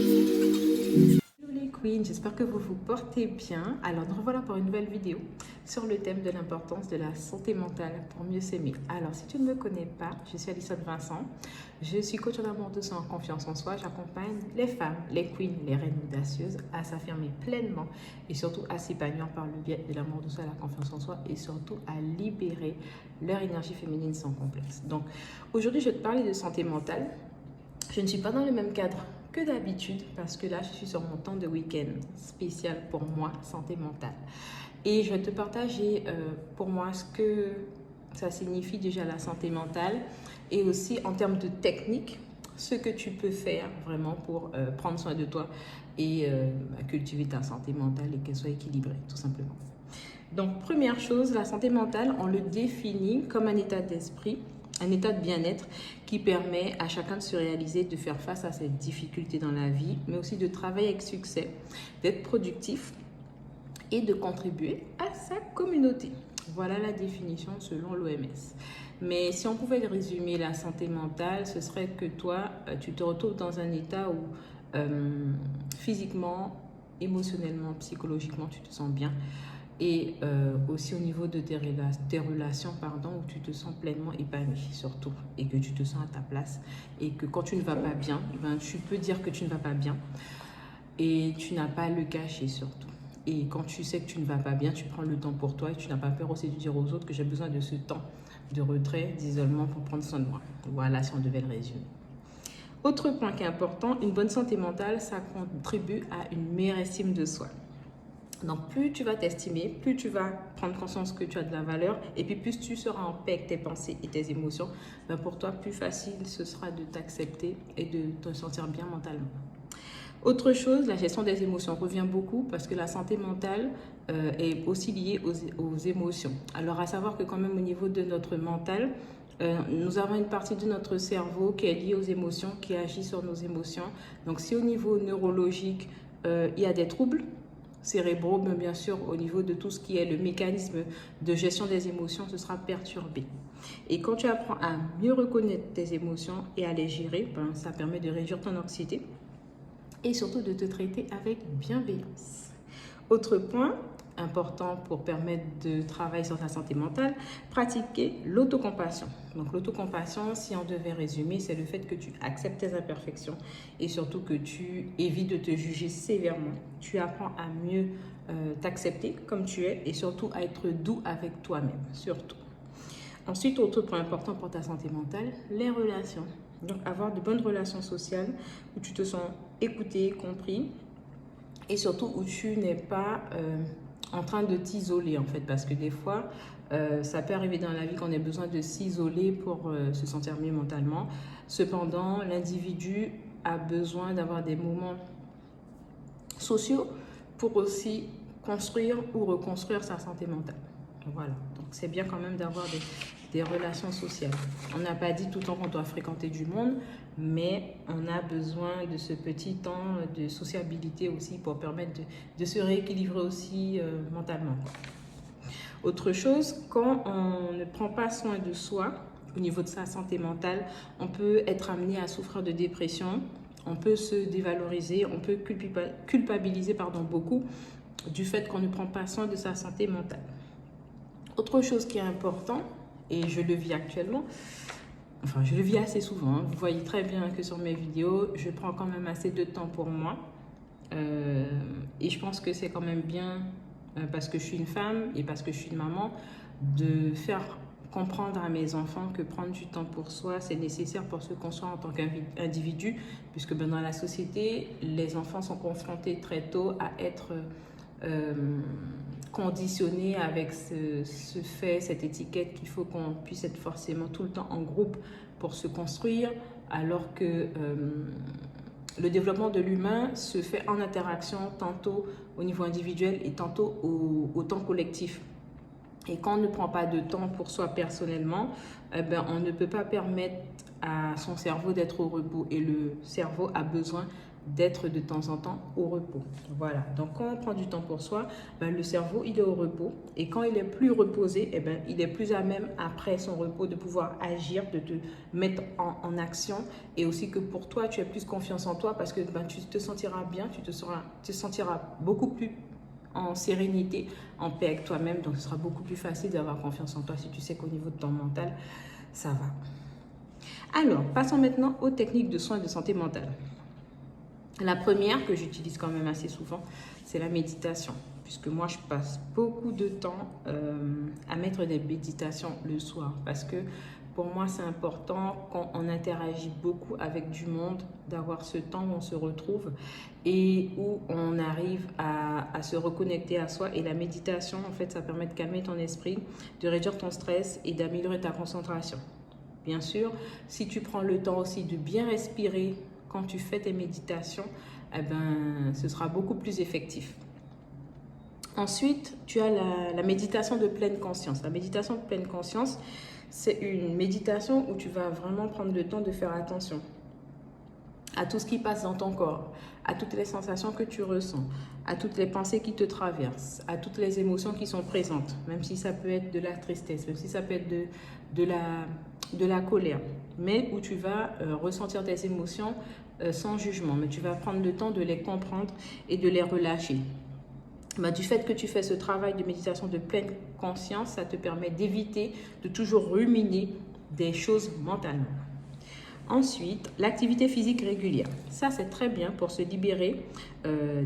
Hello les queens, j'espère que vous vous portez bien. Alors nous revoilà pour une nouvelle vidéo sur le thème de l'importance de la santé mentale pour mieux s'aimer. Alors si tu ne me connais pas, je suis Alison Vincent. Je suis coach en amour de soi, en confiance en soi. J'accompagne les femmes, les queens, les reines audacieuses à s'affirmer pleinement et surtout à s'épanouir par le biais de l'amour de soi, la confiance en soi et surtout à libérer leur énergie féminine sans complexe. Donc aujourd'hui je vais te parler de santé mentale. Je ne suis pas dans le même cadre que d'habitude parce que là, je suis sur mon temps de week-end spécial pour moi, santé mentale. Et je vais te partager pour moi ce que ça signifie déjà la santé mentale et aussi en termes de technique, ce que tu peux faire vraiment pour prendre soin de toi et cultiver ta santé mentale et qu'elle soit équilibrée, tout simplement. Donc, première chose, la santé mentale, on le définit comme un état d'esprit, un état de bien-être qui permet à chacun de se réaliser, de faire face à ses difficultés dans la vie, mais aussi de travailler avec succès, d'être productif et de contribuer à sa communauté. Voilà la définition selon l'OMS. Mais si on pouvait résumer la santé mentale, ce serait que toi, tu te retrouves dans un état où physiquement, émotionnellement, psychologiquement, tu te sens bien. Et aussi au niveau de tes relations, où tu te sens pleinement épanoui surtout et que tu te sens à ta place et que quand tu ne vas pas bien, tu peux dire que tu ne vas pas bien et tu n'as pas à le cacher surtout. Et quand tu sais que tu ne vas pas bien, tu prends le temps pour toi et tu n'as pas peur aussi de dire aux autres que j'ai besoin de ce temps de retrait, d'isolement pour prendre soin de moi. Voilà si on devait le résumer. Autre point qui est important, une bonne santé mentale, ça contribue à une meilleure estime de soi. Donc, plus tu vas t'estimer, plus tu vas prendre conscience que tu as de la valeur et puis plus tu seras en paix avec tes pensées et tes émotions, pour toi, plus facile ce sera de t'accepter et de te sentir bien mentalement. Autre chose, la gestion des émotions revient beaucoup parce que la santé mentale est aussi liée aux émotions. Alors, à savoir que quand même au niveau de notre mental, nous avons une partie de notre cerveau qui est liée aux émotions, qui agit sur nos émotions. Donc, si au niveau neurologique, il y a des troubles cérébraux, mais bien sûr, au niveau de tout ce qui est le mécanisme de gestion des émotions, ce sera perturbé. Et quand tu apprends à mieux reconnaître tes émotions et à les gérer, ça permet de réduire ton anxiété et surtout de te traiter avec bienveillance. Autre point important pour permettre de travailler sur ta santé mentale, pratiquer l'autocompassion. Donc l'autocompassion, si on devait résumer, c'est le fait que tu acceptes tes imperfections et surtout que tu évites de te juger sévèrement. Tu apprends à mieux t'accepter comme tu es et surtout à être doux avec toi-même, surtout. Ensuite, autre point important pour ta santé mentale, les relations. Donc avoir de bonnes relations sociales où tu te sens écouté, compris et surtout où tu n'es pas en train de t'isoler en fait, parce que des fois ça peut arriver dans la vie qu'on ait besoin de s'isoler pour se sentir mieux mentalement. Cependant, l'individu a besoin d'avoir des moments sociaux pour aussi construire ou reconstruire sa santé mentale. Voilà, donc c'est bien quand même d'avoir des relations sociales. On n'a pas dit tout le temps qu'on doit fréquenter du monde, mais on a besoin de ce petit temps de sociabilité aussi pour permettre de se rééquilibrer aussi mentalement. Autre chose, quand on ne prend pas soin de soi au niveau de sa santé mentale, on peut être amené à souffrir de dépression, on peut se dévaloriser, on peut culpabiliser beaucoup du fait qu'on ne prend pas soin de sa santé mentale. Autre chose qui est important, et je le vis actuellement, enfin je le vis assez souvent, vous voyez très bien que sur mes vidéos, je prends quand même assez de temps pour moi. Et je pense que c'est quand même bien, parce que je suis une femme et parce que je suis une maman, de faire comprendre à mes enfants que prendre du temps pour soi, c'est nécessaire pour se construire en tant qu'individu, puisque dans la société, les enfants sont confrontés très tôt à être conditionnés avec ce fait, cette étiquette qu'il faut qu'on puisse être forcément tout le temps en groupe pour se construire, alors que le développement de l'humain se fait en interaction tantôt au niveau individuel et tantôt au temps collectif. Et quand on ne prend pas de temps pour soi personnellement, on ne peut pas permettre à son cerveau d'être au repos. Et le cerveau a besoin d'être de temps en temps au repos. Voilà, donc quand on prend du temps pour soi, ben, le cerveau, il est au repos. Et quand il est plus reposé, eh ben, il est plus à même, après son repos, de pouvoir agir, de te mettre en action. Et aussi que pour toi, tu as plus confiance en toi parce que ben, tu te sentiras bien, tu te sentiras beaucoup plus en sérénité, en paix avec toi-même. Donc, ce sera beaucoup plus facile d'avoir confiance en toi si tu sais qu'au niveau de ton mental, ça va. Alors, passons maintenant aux techniques de soins de santé mentale. La première que j'utilise quand même assez souvent, c'est la méditation. Puisque moi, je passe beaucoup de temps à mettre des méditations le soir. Parce que pour moi, c'est important quand on interagit beaucoup avec du monde, d'avoir ce temps où on se retrouve et où on arrive à se reconnecter à soi. Et la méditation, en fait, ça permet de calmer ton esprit, de réduire ton stress et d'améliorer ta concentration. Bien sûr, si tu prends le temps aussi de bien respirer quand tu fais tes méditations, eh ben, ce sera beaucoup plus effectif. Ensuite, tu as la méditation de pleine conscience. La méditation de pleine conscience, c'est une méditation où tu vas vraiment prendre le temps de faire attention à tout ce qui passe dans ton corps, à toutes les sensations que tu ressens, à toutes les pensées qui te traversent, à toutes les émotions qui sont présentes, même si ça peut être de la tristesse, même si ça peut être de la colère, mais où tu vas ressentir tes émotions sans jugement, mais tu vas prendre le temps de les comprendre et de les relâcher. Bah, du fait que tu fais ce travail de méditation de pleine conscience, ça te permet d'éviter de toujours ruminer des choses mentalement. Ensuite, l'activité physique régulière. Ça, c'est très bien pour se libérer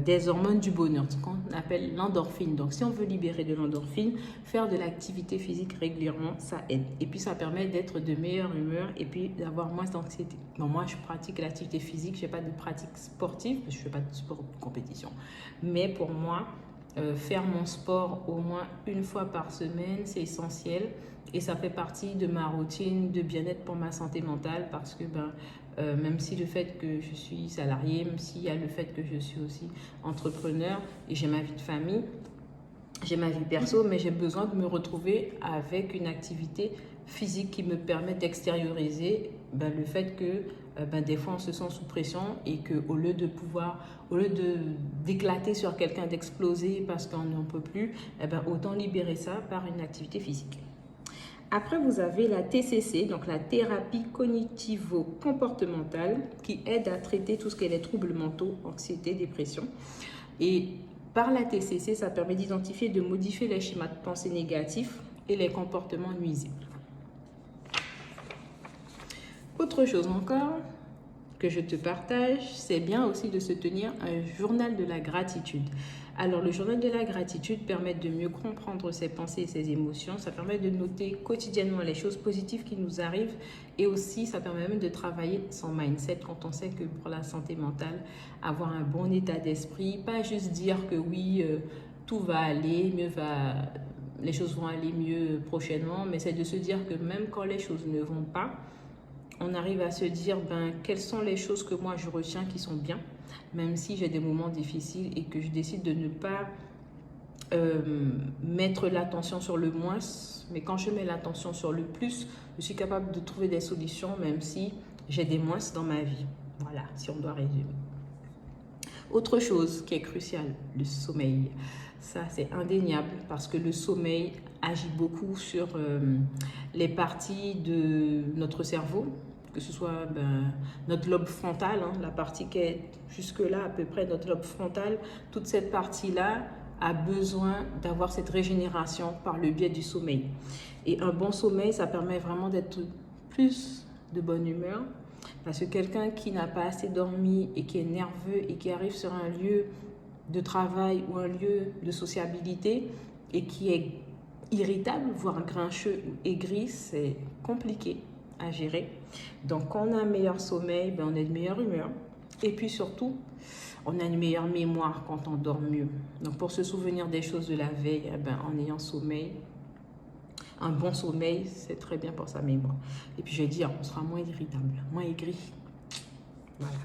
des hormones du bonheur, ce qu'on appelle l'endorphine. Donc, si on veut libérer de l'endorphine, faire de l'activité physique régulièrement, ça aide. Et puis, ça permet d'être de meilleure humeur et puis d'avoir moins d'anxiété. Bon, moi, je pratique l'activité physique. Je n'ai pas de pratique sportive, parce que je ne fais pas de sport de compétition. Mais pour moi, faire mon sport au moins une fois par semaine, c'est essentiel. Et ça fait partie de ma routine de bien-être pour ma santé mentale parce que même si le fait que je suis salariée, même s'il y a le fait que je suis aussi entrepreneur et j'ai ma vie de famille, j'ai ma vie perso, mais j'ai besoin de me retrouver avec une activité physique qui me permet d'extérioriser le fait que des fois on se sent sous pression et qu'au lieu d'éclater sur quelqu'un, d'exploser parce qu'on n'en peut plus, autant libérer ça par une activité physique. Après, vous avez la TCC, donc la thérapie cognitivo-comportementale, qui aide à traiter tout ce qui est les troubles mentaux, anxiété, dépression. Et par la TCC, ça permet d'identifier et de modifier les schémas de pensée négatifs et les comportements nuisibles. Autre chose encore que je te partage, c'est bien aussi de se tenir un journal de la gratitude. Alors, le journal de la gratitude permet de mieux comprendre ses pensées et ses émotions. Ça permet de noter quotidiennement les choses positives qui nous arrivent et aussi, ça permet même de travailler son mindset quand on sait que pour la santé mentale, avoir un bon état d'esprit, pas juste dire que oui, tout va aller, les choses vont aller mieux prochainement, mais c'est de se dire que même quand les choses ne vont pas, on arrive à se dire quelles sont les choses que moi je retiens qui sont bien, même si j'ai des moments difficiles et que je décide de ne pas mettre l'attention sur le moins, mais quand je mets l'attention sur le plus, je suis capable de trouver des solutions même si j'ai des moins dans ma vie. Voilà, si on doit résumer. Autre chose qui est cruciale, le sommeil. Ça, c'est indéniable parce que le sommeil agit beaucoup sur les parties de notre cerveau, que ce soit notre lobe frontal, la partie qui est jusque-là à peu près notre lobe frontal, toute cette partie-là a besoin d'avoir cette régénération par le biais du sommeil. Et un bon sommeil, ça permet vraiment d'être plus de bonne humeur, parce que quelqu'un qui n'a pas assez dormi et qui est nerveux et qui arrive sur un lieu de travail ou un lieu de sociabilité et qui est irritable, voire grincheux ou aigri, c'est compliqué à gérer. Donc, quand on a un meilleur sommeil, on est de meilleure humeur. Et puis surtout, on a une meilleure mémoire quand on dort mieux. Donc, pour se souvenir des choses de la veille, en ayant sommeil, un bon sommeil, c'est très bien pour sa mémoire. Et puis, je vais dire, on sera moins irritable, moins aigri. Voilà.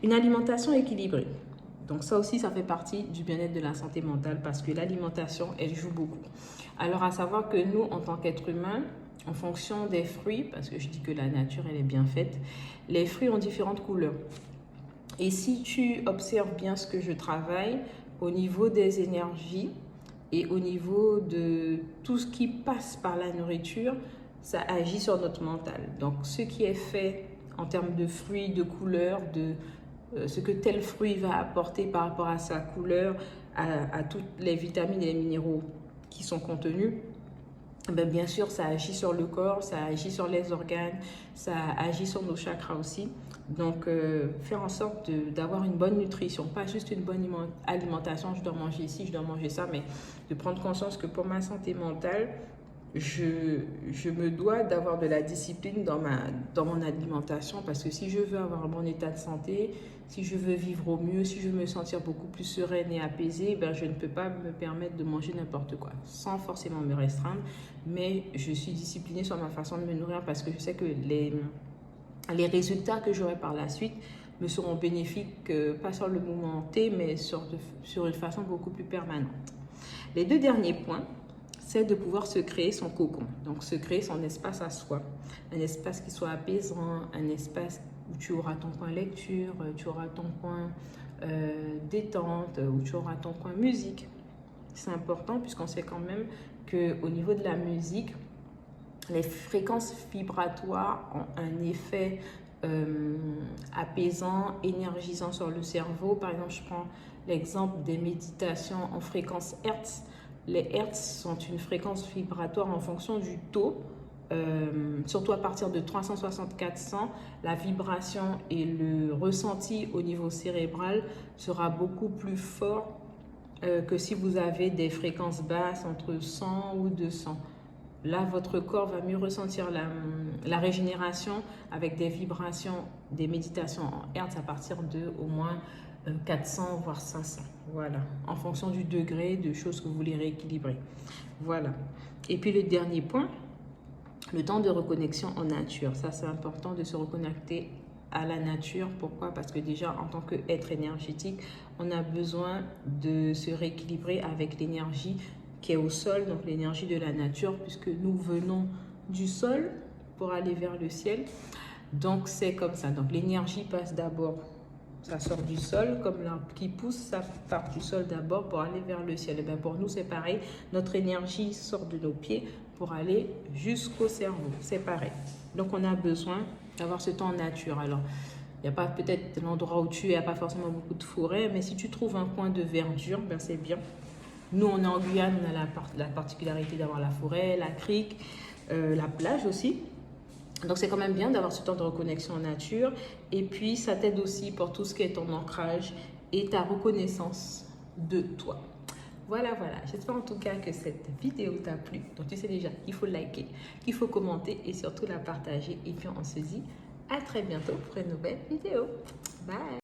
Une alimentation équilibrée. Donc, ça aussi, ça fait partie du bien-être de la santé mentale parce que l'alimentation, elle joue beaucoup. Alors, à savoir que nous, en tant qu'êtres humains, en fonction des fruits, parce que je dis que la nature, elle est bien faite, les fruits ont différentes couleurs. Et si tu observes bien ce que je travaille au niveau des énergies et au niveau de tout ce qui passe par la nourriture, ça agit sur notre mental. Donc, ce qui est fait en termes de fruits, de couleurs, de ce que tel fruit va apporter par rapport à sa couleur, à toutes les vitamines et les minéraux qui sont contenus, ben bien sûr, ça agit sur le corps, ça agit sur les organes, ça agit sur nos chakras aussi. Donc, faire en sorte d'avoir une bonne nutrition, pas juste une bonne alimentation, je dois manger ci, je dois manger ça, mais de prendre conscience que pour ma santé mentale, je me dois d'avoir de la discipline dans mon alimentation parce que si je veux avoir un bon état de santé, si je veux vivre au mieux, si je veux me sentir beaucoup plus sereine et apaisée, ben je ne peux pas me permettre de manger n'importe quoi sans forcément me restreindre. Mais je suis disciplinée sur ma façon de me nourrir parce que je sais que les résultats que j'aurai par la suite me seront bénéfiques, pas sur le moment T, mais sur une façon beaucoup plus permanente. Les deux derniers points, c'est de pouvoir se créer son cocon. Donc, se créer son espace à soi. Un espace qui soit apaisant, un espace où tu auras ton coin lecture, tu auras ton coin détente, où tu auras ton coin musique. C'est important puisqu'on sait quand même qu'au niveau de la musique, les fréquences vibratoires ont un effet apaisant, énergisant sur le cerveau. Par exemple, je prends l'exemple des méditations en fréquence Hertz. Les Hertz sont une fréquence vibratoire en fonction du taux, surtout à partir de 360-400, la vibration et le ressenti au niveau cérébral sera beaucoup plus fort que si vous avez des fréquences basses entre 100 ou 200. Là, votre corps va mieux ressentir la régénération avec des vibrations, des méditations en Hertz à partir de au moins 400 voire 500. Voilà, en fonction du degré de choses que vous voulez rééquilibrer. Voilà. Et puis le dernier point, le temps de reconnexion en nature. Ça, c'est important de se reconnecter à la nature. Pourquoi? Parce que déjà, en tant qu'être énergétique, on a besoin de se rééquilibrer avec l'énergie qui est au sol, donc l'énergie de la nature, puisque nous venons du sol pour aller vers le ciel. Donc, c'est comme ça. Donc, l'énergie passe d'abord, ça sort du sol, comme l'arbre qui pousse, ça part du sol d'abord pour aller vers le ciel. Et bien, pour nous, c'est pareil. Notre énergie sort de nos pieds pour aller jusqu'au cerveau. C'est pareil. Donc, on a besoin d'avoir ce temps en nature. Alors, il n'y a pas peut-être l'endroit où tu es, il n'y a pas forcément beaucoup de forêt, mais si tu trouves un coin de verdure, ben c'est bien. Nous, on est en Guyane, on a la particularité d'avoir la forêt, la crique, la plage aussi. Donc, c'est quand même bien d'avoir ce temps de reconnexion en nature. Et puis, ça t'aide aussi pour tout ce qui est ton ancrage et ta reconnaissance de toi. Voilà, voilà. J'espère en tout cas que cette vidéo t'a plu. Donc, tu sais déjà qu'il faut liker, qu'il faut commenter et surtout la partager. Et puis, on se dit à très bientôt pour une nouvelle vidéo. Bye!